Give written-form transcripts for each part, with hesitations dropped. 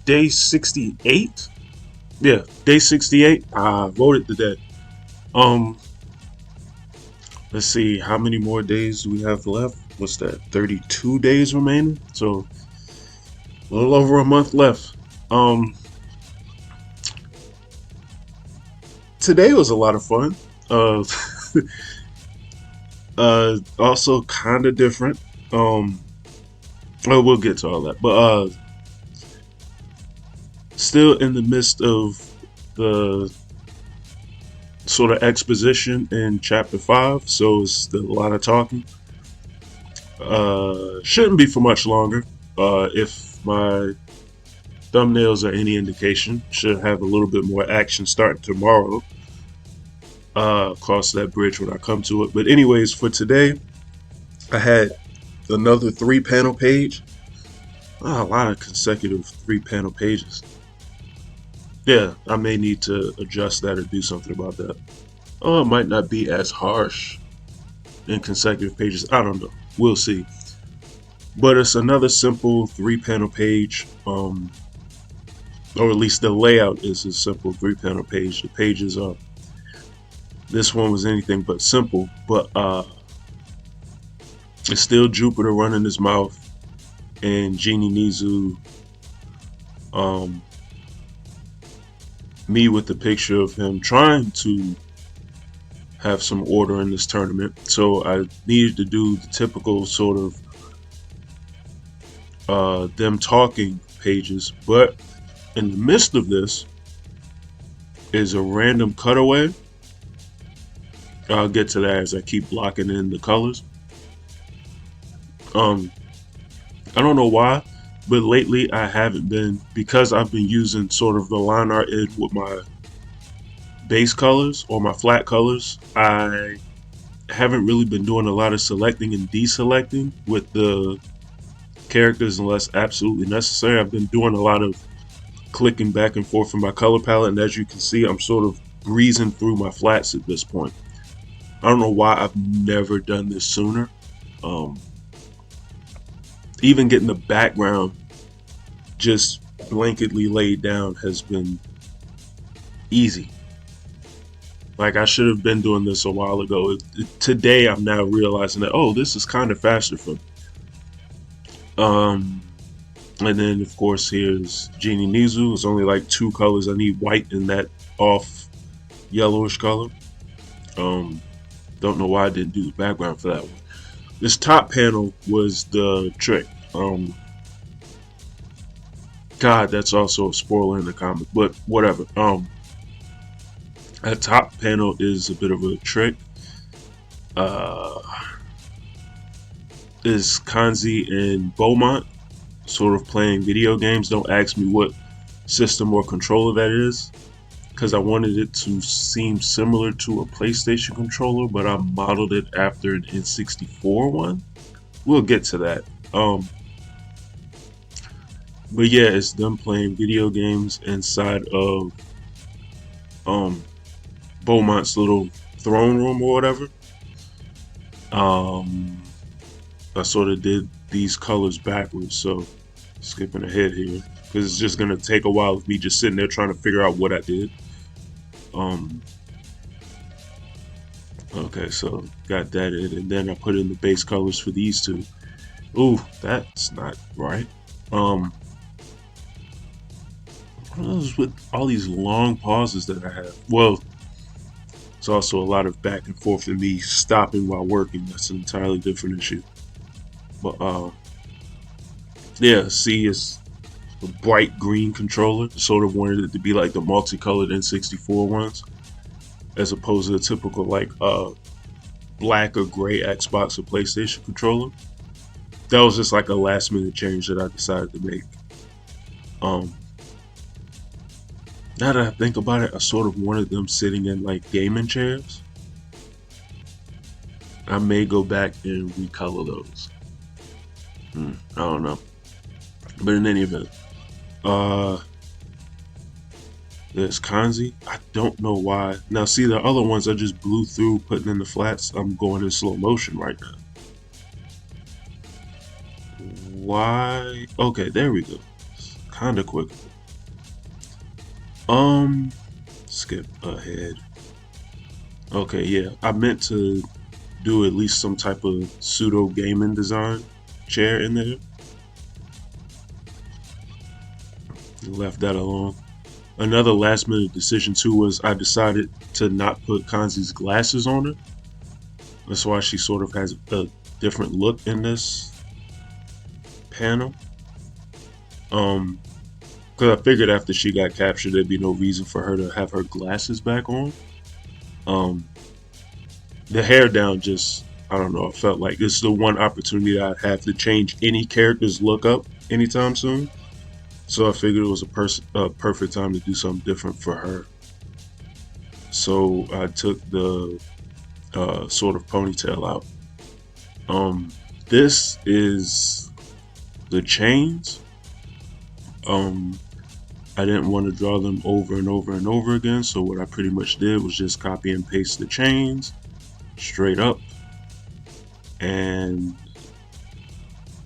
day 68. Yeah, day 68. I wrote it today. Um, let's see, how many more days do we have left? What's that? 32 days remaining. So a little over a month left. Um, Today was a lot of fun. Uh, also kind of different. Um, well, we'll get to all that, but still in the midst of the sort of exposition in chapter 5, so it's still a lot of talking. Shouldn't be for much longer. If my thumbnails are any indication, should have a little bit more action starting tomorrow. Cross that bridge when I come to it. But anyways, for today, I had another 3 panel page. A lot of consecutive 3 panel pages. Yeah, I may need to adjust that or do something about that. Oh, it might not be as harsh in consecutive pages. I don't know. We'll see. But it's another simple 3 panel page. Or at least the layout is a simple 3 panel page. The pages are. This one was anything but simple, but it's still Jupiter running his mouth and Genie Nizu, um, me with the picture of him trying to have some order in this tournament. So I needed to do the typical sort of them talking pages, but in the midst of this is a random cutaway. I'll get to that as I keep blocking in the colors. I don't know why, but lately I haven't been, because I've been using sort of the line art in with my base colors or my flat colors. I haven't really been doing a lot of selecting and deselecting with the characters unless absolutely necessary. I've been doing a lot of clicking back and forth in my color palette, and as you can see, I'm sort of breezing through my flats at this point. I don't know why I've never done this sooner. Even getting the background just blanketly laid down has been easy. Like, I should have been doing this a while ago. Today I'm now realizing that, oh, this is kind of faster for me. And then of course here's Genie Nizu. It's only like 2 colors. I need white and that off yellowish color. Don't know why I didn't do the background for that one. This top panel was the trick. God, that's also a spoiler in the comic, but whatever. That top panel is a bit of a trick. Is Kanzi and Beaumont sort of playing video games? Don't ask me what system or controller that is, because I wanted it to seem similar to a PlayStation controller, but I modeled it after an N64 one. We'll get to that. But yeah, it's them playing video games inside of Beaumont's little throne room or whatever. I sort of did these colors backwards, so skipping ahead here because it's just gonna take a while of me just sitting there trying to figure out what I did. Okay, so got that in, and then I put in the base colors for these two. Ooh, that's not right. What is with all these long pauses that I have? Well, it's also a lot of back and forth and me stopping while working. That's an entirely different issue. But yeah, see, it's a bright green controller. Sort of wanted it to be like the multicolored N64 ones, as opposed to the typical like black or gray Xbox or PlayStation controller. That was just like a last minute change that I decided to make. Now that I think about it, I sort of wanted them sitting in like gaming chairs. I may go back and recolor those. I don't know. But in any event, there's Kanzi. I don't know why. Now see, the other ones I just blew through putting in the flats. I'm going in slow motion right now. Why? Okay, there we go. Kinda quick. Um, skip ahead. Okay, yeah, I meant to do at least some type of pseudo gaming design chair in there. Left that alone. Another last minute decision too was I decided to not put Kanzi's glasses on her. That's why she sort of has a different look in this panel. Um, because I figured after she got captured, there'd be no reason for her to have her glasses back on. Um, the hair down just, I don't know, I felt like this is the one opportunity I'd have to change any character's look up anytime soon. So I figured it was a perfect time to do something different for her. So I took the sort of ponytail out. Um, this is the chains. Um, I didn't want to draw them over and over and over again, so what I pretty much did was just copy and paste the chains straight up and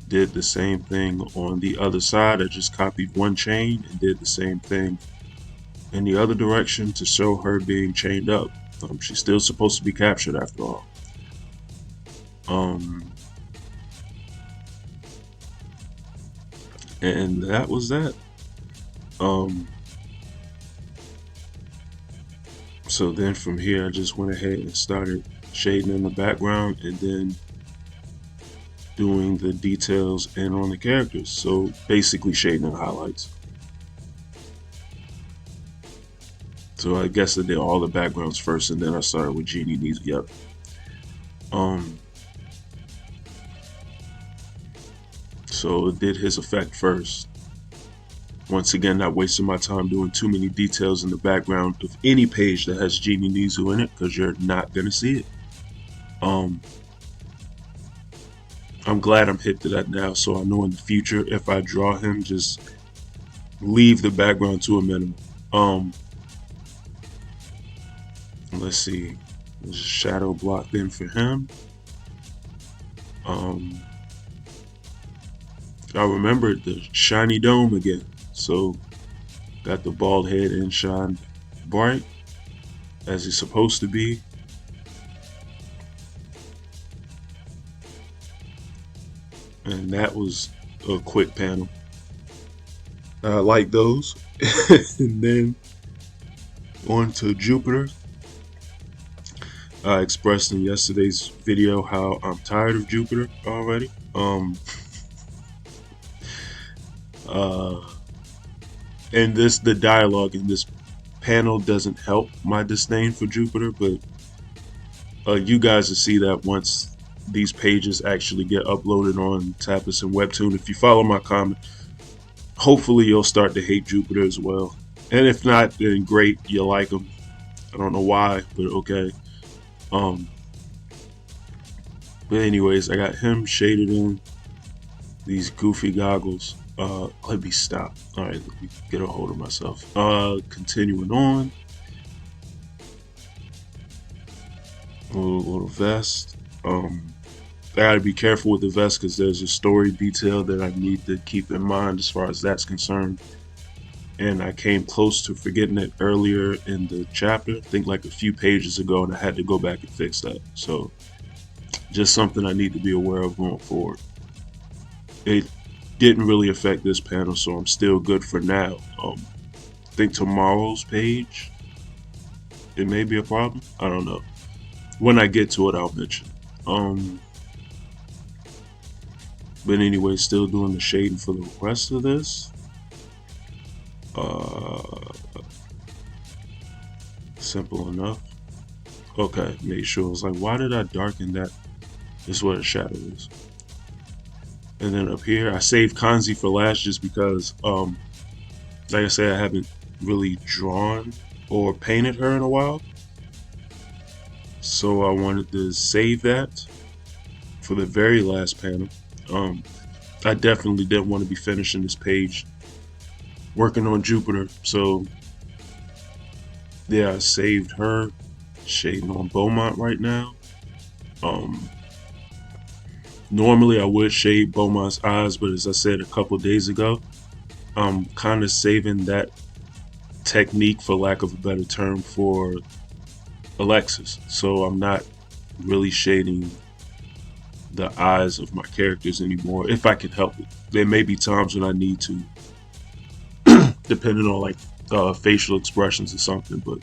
did the same thing on the other side. I just copied one chain and did the same thing in the other direction to show her being chained up. She's still supposed to be captured after all. Um, and that was that. Um, so then from here, I just went ahead and started shading in the background and then doing the details and on the characters. So basically shading and highlights. So I guess I did all the backgrounds first and then I started with Genie Needs. Yep. Um, so it did his effect first. Once again, not wasting my time doing too many details in the background of any page that has Genie Nizu in it, because you're not gonna see it. Um, I'm glad I'm hip to that now, so I know in the future if I draw him, just leave the background to a minimum. Um, let's see, there's a shadow blocked in for him. Um, I remembered the shiny dome again, so got the bald head and shine bright as it's supposed to be. And that was a quick panel. I like those. And then on to Jupiter. I expressed in yesterday's video how I'm tired of Jupiter already. Uh, and the dialogue in this panel doesn't help my disdain for Jupiter, but you guys will see that once these pages actually get uploaded on Tapas and Webtoon. If you follow my comment, hopefully you'll start to hate Jupiter as well. And if not, then great, you like him. I don't know why, but okay. Um, but anyways, I got him shaded in these goofy goggles. Let me stop. All right, let me get a hold of myself. Continuing on. Little vest. I gotta be careful with the vest because there's a story detail that I need to keep in mind as far as that's concerned. And I came close to forgetting it earlier in the chapter, I think like a few pages ago, and I had to go back and fix that. So just something I need to be aware of going forward. It didn't really affect this panel, so I'm still good for now. I think tomorrow's page, it may be a problem. I don't know. When I get to it, I'll mention. But anyway, still doing the shading for the rest of this. Simple enough. Okay, made sure. I was like, why did I darken that? This is what a shadow is. And then up here, I saved Kanzi for last just because, like I said, I haven't really drawn or painted her in a while. So I wanted to save that for the very last panel. I definitely didn't want to be finishing this page working on Jupiter. So yeah, I saved her, shading on Beaumont right now. Normally I would shade Beaumont's eyes, but as I said a couple days ago, I'm kind of saving that technique, for lack of a better term, for Alexis. So I'm not really shading the eyes of my characters anymore if I can help it. There may be times when I need to, depending on like facial expressions or something, but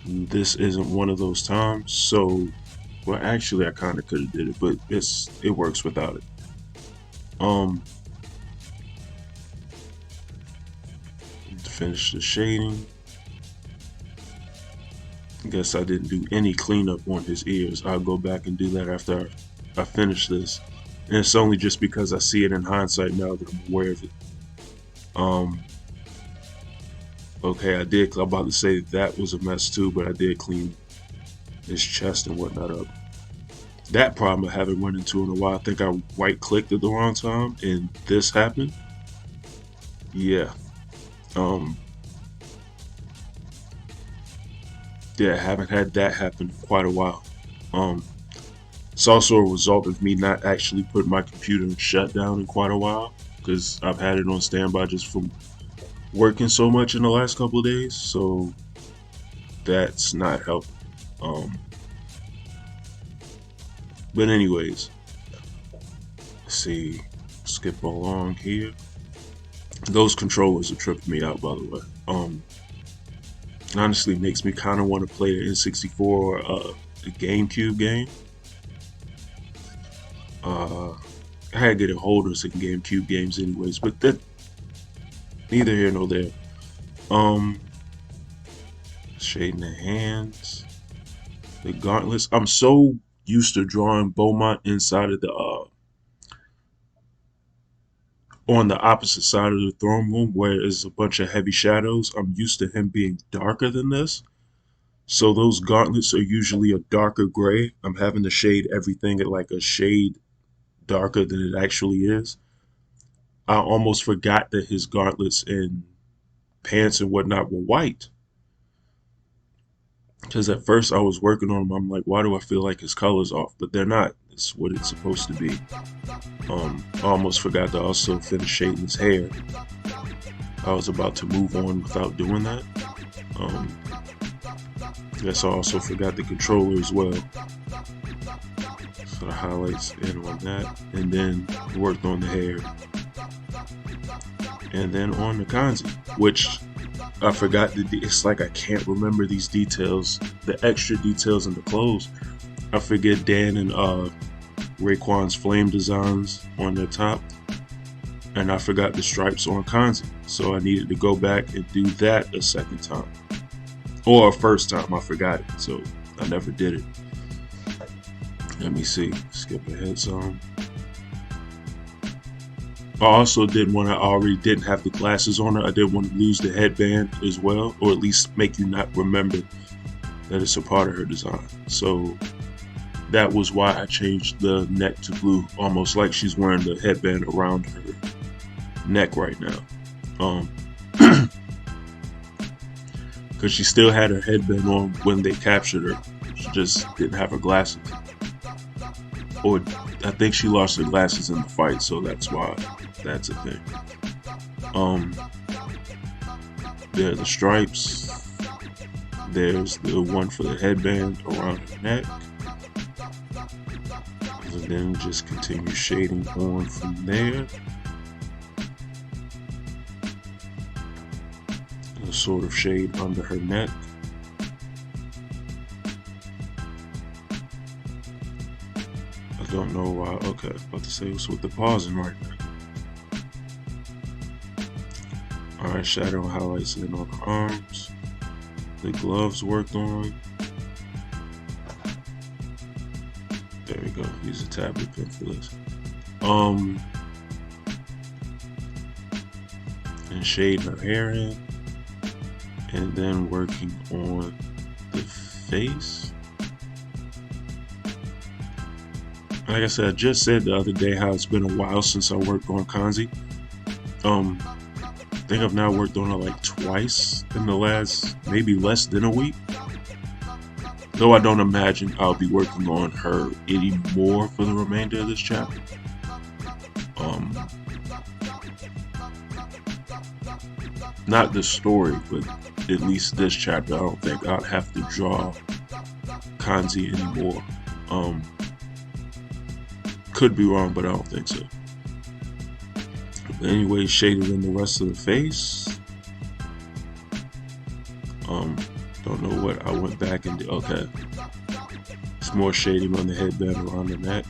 this isn't one of those times. So, well, actually, I kind of could have did it, but it works without it. To finish the shading. I guess I didn't do any cleanup on his ears. I'll go back and do that after I finish this. And it's only just because I see it in hindsight now that I'm aware of it. Okay, I did. I'm about to say that was a mess too, but I did clean his chest and whatnot up. That problem I haven't run into in a while. I think I right-clicked at the wrong time, and this happened. Yeah. Yeah, I haven't had that happen in quite a while. It's also a result of me not actually putting my computer in shutdown in quite a while, because I've had it on standby just from working so much in the last couple of days, so that's not helping. But anyways, let's see, skip along here. Those controllers are tripping me out, by the way. Honestly, makes me kind of want to play the N64 or the GameCube game. I had to get a hold of some GameCube games anyways, but that neither here nor there. Shading the hands, the gauntlets. I'm so used to drawing Beaumont inside of the on the opposite side of the throne room where there's a bunch of heavy shadows. I'm used to him being darker than this. So those gauntlets are usually a darker gray. I'm having to shade everything at like a shade darker than it actually is. I almost forgot that his gauntlets and pants and whatnot were white. Because at first I was working on them, I'm like, why do I feel like his color's off? But they're not. It's what it's supposed to be. I almost forgot to also finish shading his hair. I was about to move on without doing that. I guess I also forgot the controller as well. So the highlights in on that. And then worked on the hair. And then on the kanji, which I forgot. It's like I can't remember these details, the extra details in the clothes. I forget Dan and Raekwon's flame designs on their top, and I forgot the stripes on kanji. So I needed to go back and do that a second time, or a first time. I forgot it, so I never did it. Let me see. Skip ahead some. I also didn't want to. I already didn't have the glasses on her. I didn't want to lose the headband as well, or at least make you not remember that it's a part of her design. So that was why I changed the neck to blue, almost like she's wearing the headband around her neck right now. Because she still had her headband on when they captured her. She just didn't have her glasses. Or I think she lost her glasses in the fight, so that's why that's a thing. There are the stripes. There's the one for the headband around her neck. And then just continue shading on from there. A sort of shade under her neck. I don't know why. Okay, I was about to say it's with the pausing right now. Alright, shadow highlights in on the arms. The gloves worked on. There we go. Use a tablet pen for this. And shade her hair in. And then working on the face. Like I said, I just said the other day how it's been a while since I worked on kanji. I think I've now worked on it like twice in the last maybe less than a week. Though I don't imagine I'll be working on her anymore for the remainder of this chapter. Not the story, but at least this chapter. I don't think I'd have to draw kanji anymore. Could be wrong, but I don't think so. But anyway, shaded in the rest of the face. Don't know what I went back and did. Okay. It's more shading on the headband around the neck.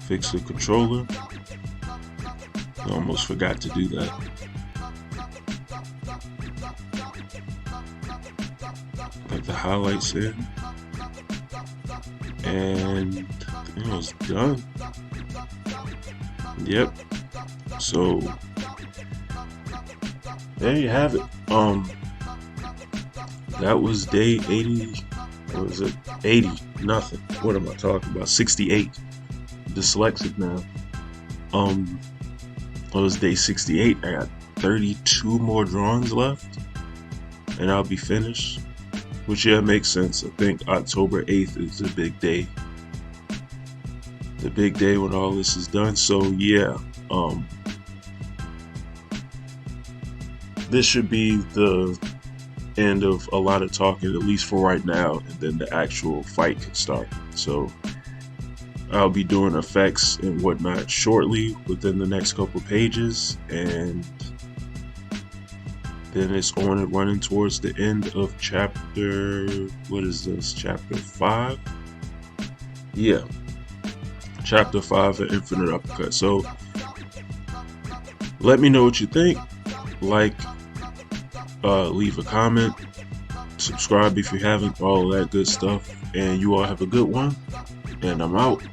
Fix the controller. I almost forgot to do that. Got the highlights in. And I think I was done. Yep. So there you have it. That was day 80. What was it? 80. Nothing. What am I talking about? 68. Dyslexic now. It was day 68. I got 32 more drawings left, and I'll be finished. Which, yeah, makes sense. I think October 8th is the big day. The big day when all this is done. So, yeah. This should be the end of a lot of talking, at least for right now, and then the actual fight can start. So I'll be doing effects and whatnot shortly within the next couple pages, and then it's on and running towards the end of chapter, what is this, chapter 5? Yeah, chapter 5 of Infinite Uppercut. So let me know what you think. Like, leave a comment, subscribe if you haven't, all of that good stuff, and you all have a good one, and I'm out.